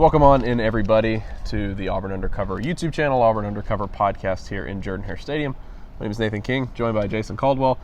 Welcome on in, everybody, to the Auburn Undercover YouTube channel, Auburn Undercover podcast here in Jordan-Hare Stadium. My name is Nathan King, joined by Jason Caldwell.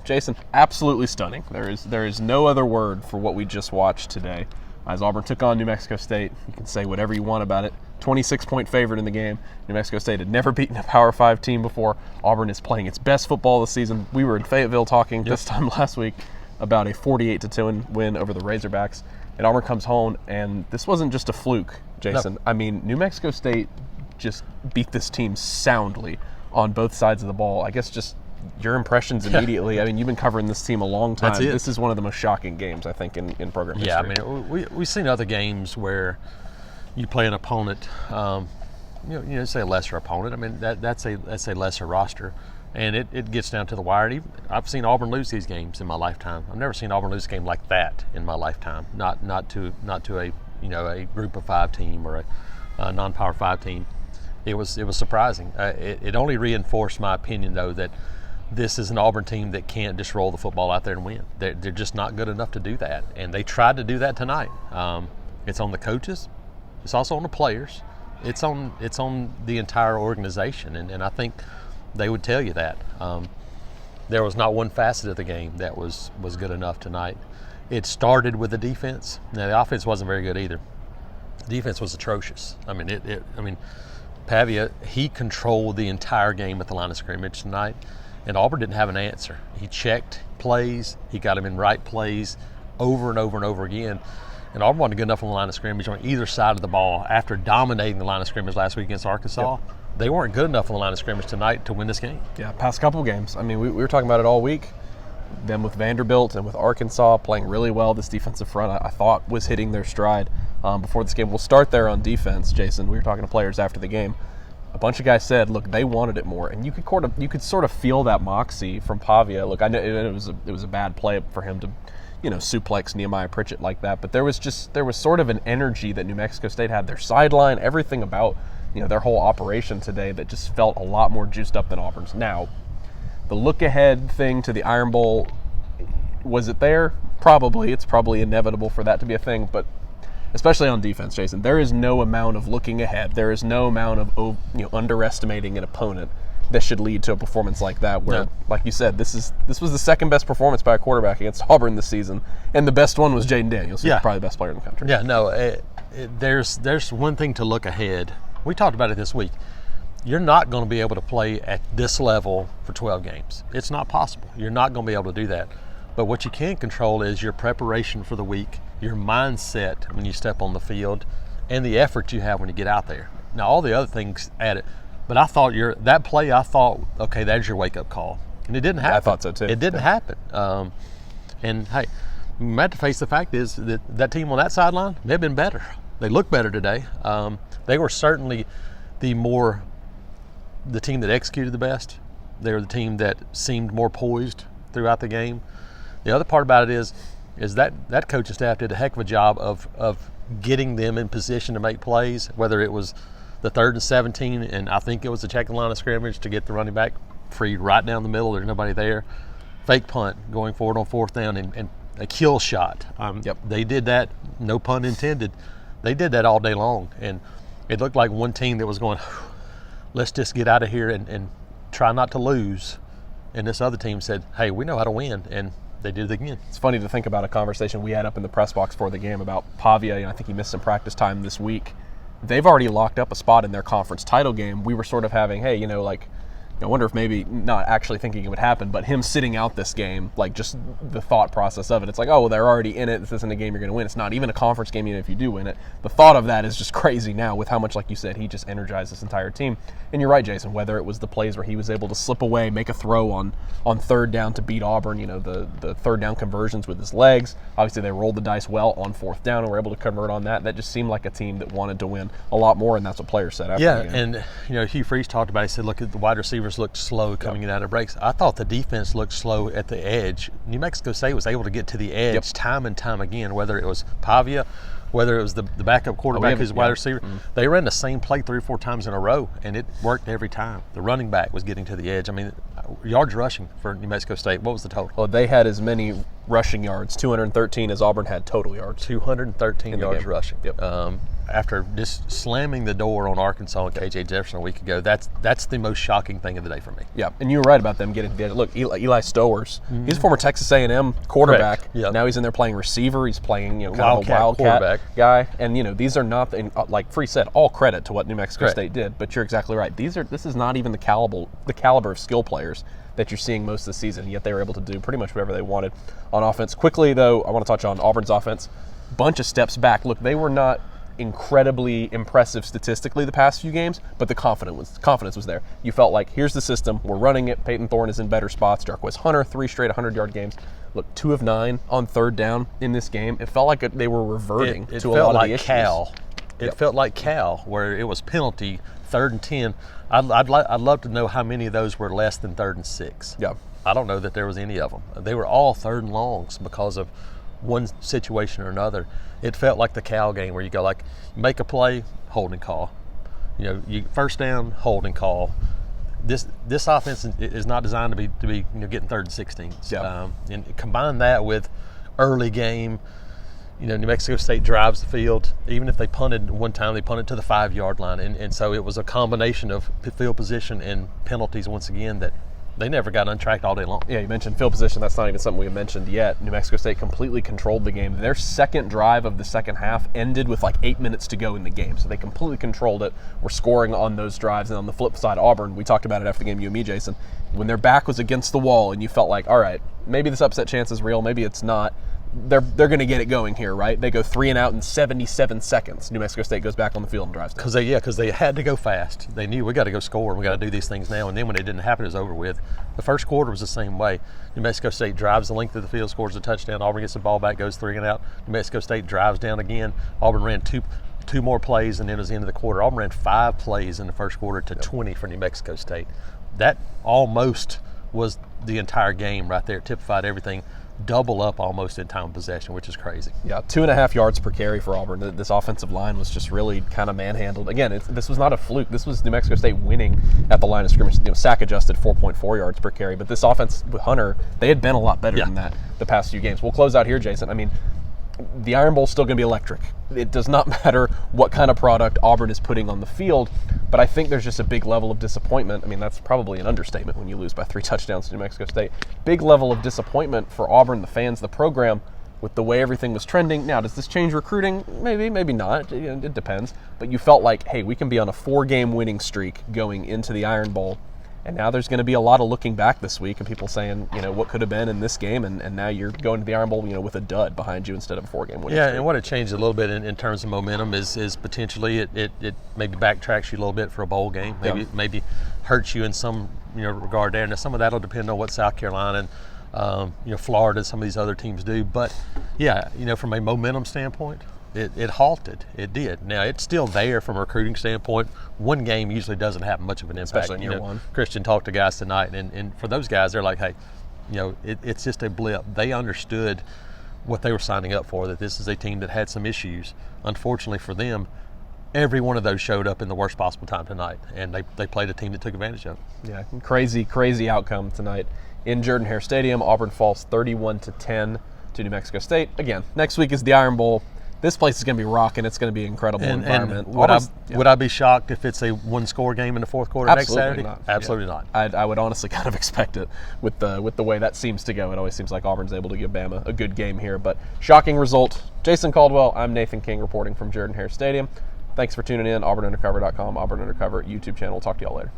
Jason, absolutely stunning. There is no other word for what we just watched today. As Auburn took on New Mexico State, you can say whatever you want about it. 26-point favorite in the game. New Mexico State had never beaten a Power 5 team before. Auburn is playing its best football this season. We were in Fayetteville talking this time last week about a 48-2 win over the Razorbacks. And Auburn comes home, and this wasn't just a fluke, Jason. No. I mean, New Mexico State just beat this team soundly on both sides of the ball. I guess just your impressions immediately. I mean, you've been covering this team a long time. This is one of the most shocking games, I think, in program history. Yeah, I mean, we've seen other games where you play an opponent, say a lesser opponent. I mean, that's a lesser roster. And it gets down to the wire. I've seen Auburn lose these games in my lifetime. I've never seen Auburn lose a game like that in my lifetime. Not to a group of 5 team or a non-power 5 team. It was surprising. It only reinforced my opinion, though, that this is an Auburn team that can't just roll the football out there and win. They're just not good enough to do that, and they tried to do that tonight. It's on the coaches. It's also on the players. It's on the entire organization, and I think they would tell you that. There was not one facet of the game that was good enough tonight. It started with the defense. Now, the offense wasn't very good either. The defense was atrocious. I mean, Pavia, he controlled the entire game at the line of scrimmage tonight, and Auburn didn't have an answer. He checked plays. He got them in right plays over and over and over again. And Auburn wasn't good enough on the line of scrimmage on either side of the ball after dominating the line of scrimmage last week against Arkansas. Yep. They weren't good enough on the line of scrimmage tonight to win this game. Yeah, past couple games. I mean, we were talking about it all week. Them with Vanderbilt and with Arkansas playing really well. This defensive front, I thought, was hitting their stride before this game. We'll start there on defense, Jason. We were talking to players after the game. A bunch of guys said, look, they wanted it more, and you could sort of feel that moxie from Pavia. Look, I know it was a bad play for him to, suplex Nehemiah Pritchett like that, but there was sort of an energy that New Mexico State had. Their sideline, everything about their whole operation today that just felt a lot more juiced up than Auburn's. Now, the look-ahead thing to the Iron Bowl, was it there? Probably. It's probably inevitable for that to be a thing, but especially on defense, Jason, there is no amount of looking ahead. There is no amount of underestimating an opponent that should lead to a performance like that where, like you said, this was the second best performance by a quarterback against Auburn this season, and the best one was Jaden Daniels, who's probably the best player in the country. Yeah, no, there's one thing to look ahead. We talked about it this week. You're not going to be able to play at this level for 12 games. It's not possible. You're not going to be able to do that. But what you can control is your preparation for the week, your mindset when you step on the field, and the effort you have when you get out there. Now, all the other things add it. But I thought that play, okay, that's your wake-up call. And it didn't happen. I thought so, too. It didn't happen. And, hey, you have to face the fact is that team on that sideline, they've been better. They look better today. They were certainly the team that executed the best. They were the team that seemed more poised throughout the game. The other part about it is that coaching staff did a heck of a job of getting them in position to make plays, whether it was the 3rd and 17, and I think it was the check line of scrimmage to get the running back freed right down the middle. There's nobody there. Fake punt going forward on 4th down and a kill shot. They did that, no pun intended. They did that all day long, and it looked like one team that was going, let's just get out of here and try not to lose. And this other team said, hey, we know how to win, and they did it again. It's funny to think about a conversation we had up in the press box for the game about Pavia. I think he missed some practice time this week. They've already locked up a spot in their conference title game. We were sort of having, hey, I wonder if maybe not actually thinking it would happen, but him sitting out this game, like just the thought process of it. It's like, oh, well, they're already in it. This isn't a game you're going to win. It's not even a conference game, even if you do win it. The thought of that is just crazy now with how much, like you said, he just energized this entire team. And you're right, Jason, whether it was the plays where he was able to slip away, make a throw on 3rd down to beat Auburn, the 3rd down conversions with his legs. Obviously, they rolled the dice well on 4th down and were able to convert on that. That just seemed like a team that wanted to win a lot more, and that's what players said after the game. And, Hugh Freeze talked about it. He said, look, the wide receivers looked slow coming in out of breaks. I thought the defense looked slow at the edge. New Mexico State was able to get to the edge time and time again, whether it was Pavia, whether it was the backup quarterback who's wide receiver. Mm-hmm. They ran the same play 3 or 4 times in a row, and it worked every time. The running back was getting to the edge. I mean, yards rushing for New Mexico State. What was the total? Well, they had as many rushing yards, 213, as Auburn had total yards. 213 yards rushing. Yep. after just slamming the door on Arkansas and KJ Jefferson a week ago, that's the most shocking thing of the day for me. Yeah, and you were right about them getting together. Look, Eli Stowers, he's a former Texas A&M quarterback. Correct. Yep. Now he's in there playing receiver. He's playing, kind of a Wildcat wildcat quarterback guy. And these are not, like Free said, all credit to what New Mexico Correct. State did. But you're exactly right. This is not even the caliber of skill players that you're seeing most of the season. Yet they were able to do pretty much whatever they wanted on offense. Quickly though, I want to touch on Auburn's offense. Bunch of steps back. Look, they were not incredibly impressive statistically the past few games, but the confidence was there. You felt like, here's the system, we're running it. Peyton Thorne is in better spots. Jarquez Hunter, 3 straight 100-yard games. Look, 2 of 9 on third down in this game. It felt like they were reverting to a lot of the issues. It felt like Cal, where it was penalty, 3rd and 10. I'd love to know how many of those were less than 3rd and 6. Yeah. I don't know that there was any of them. They were all 3rd and longs because of one situation or another. It felt like the Cal game where you go like, make a play, holding call. You first down, holding call. This offense is not designed to be getting 3rd and 16s. Yeah. And combine that with early game. New Mexico State drives the field. Even if they punted one time, they punted to the 5-yard line. And so it was a combination of field position and penalties once again that they never got untracked all day long. Yeah, you mentioned field position. That's not even something we mentioned yet. New Mexico State completely controlled the game. Their second drive of the second half ended with like 8 minutes to go in the game. So they completely controlled it. We're scoring on those drives. And on the flip side, Auburn, we talked about it after the game, you and me, Jason, when their back was against the wall and you felt like, all right, maybe this upset chance is real, maybe it's not. They're going to get it going here, right? They go 3 and out in 77 seconds. New Mexico State goes back on the field and drives down. Because they had to go fast. They knew we got to go score. We got to do these things now. And then when it didn't happen, it was over with. The first quarter was the same way. New Mexico State drives the length of the field, scores a touchdown. Auburn gets the ball back, goes 3 and out. New Mexico State drives down again. Auburn ran two more plays, and then it was the end of the quarter. Auburn ran 5 plays in the first quarter to 20 for New Mexico State. That almost was the entire game right there. It typified everything. Double up almost in time of possession, which is crazy. Yeah, 2.5 yards per carry for Auburn. This offensive line was just really kind of manhandled. Again, this was not a fluke. This was New Mexico State winning at the line of scrimmage. Sack adjusted 4.4 yards per carry. But this offense with Hunter, they had been a lot better than that the past few games. We'll close out here, Jason. I mean, the Iron Bowl is still going to be electric. It does not matter what kind of product Auburn is putting on the field, but I think there's just a big level of disappointment. I mean, that's probably an understatement when you lose by 3 touchdowns to New Mexico State. Big level of disappointment for Auburn, the fans, the program, with the way everything was trending. Now, does this change recruiting? Maybe, maybe not. It depends. But you felt like, hey, we can be on a 4-game winning streak going into the Iron Bowl. And now there's going to be a lot of looking back this week and people saying, what could have been in this game, and now you're going to the Iron Bowl, with a dud behind you instead of a 4-game winning streak. And what it changed a little bit in terms of momentum is potentially it maybe backtracks you a little bit for a bowl game. Maybe hurts you in some regard there. And some of that will depend on what South Carolina and Florida and some of these other teams do. But from a momentum standpoint, it halted. It did. Now, it's still there from a recruiting standpoint. One game usually doesn't have much of an impact. Especially in year one. Christian talked to guys tonight, and for those guys, they're like, hey, it's just a blip. They understood what they were signing up for, that this is a team that had some issues. Unfortunately for them, every one of those showed up in the worst possible time tonight, and they played a team that took advantage of it. Yeah, crazy outcome tonight in Jordan-Hare Stadium. Auburn falls 31-10 to New Mexico State. Again, next week is the Iron Bowl. This place is going to be rocking. It's going to be an incredible environment. And would I be shocked if it's a 1-score game in the fourth quarter next Saturday? Not. Absolutely not. I would honestly kind of expect it with the way that seems to go. It always seems like Auburn's able to give Bama a good game here. But shocking result. Jason Caldwell, I'm Nathan King reporting from Jordan-Hare Stadium. Thanks for tuning in. AuburnUndercover.com, Auburn Undercover YouTube channel. We'll talk to y'all later.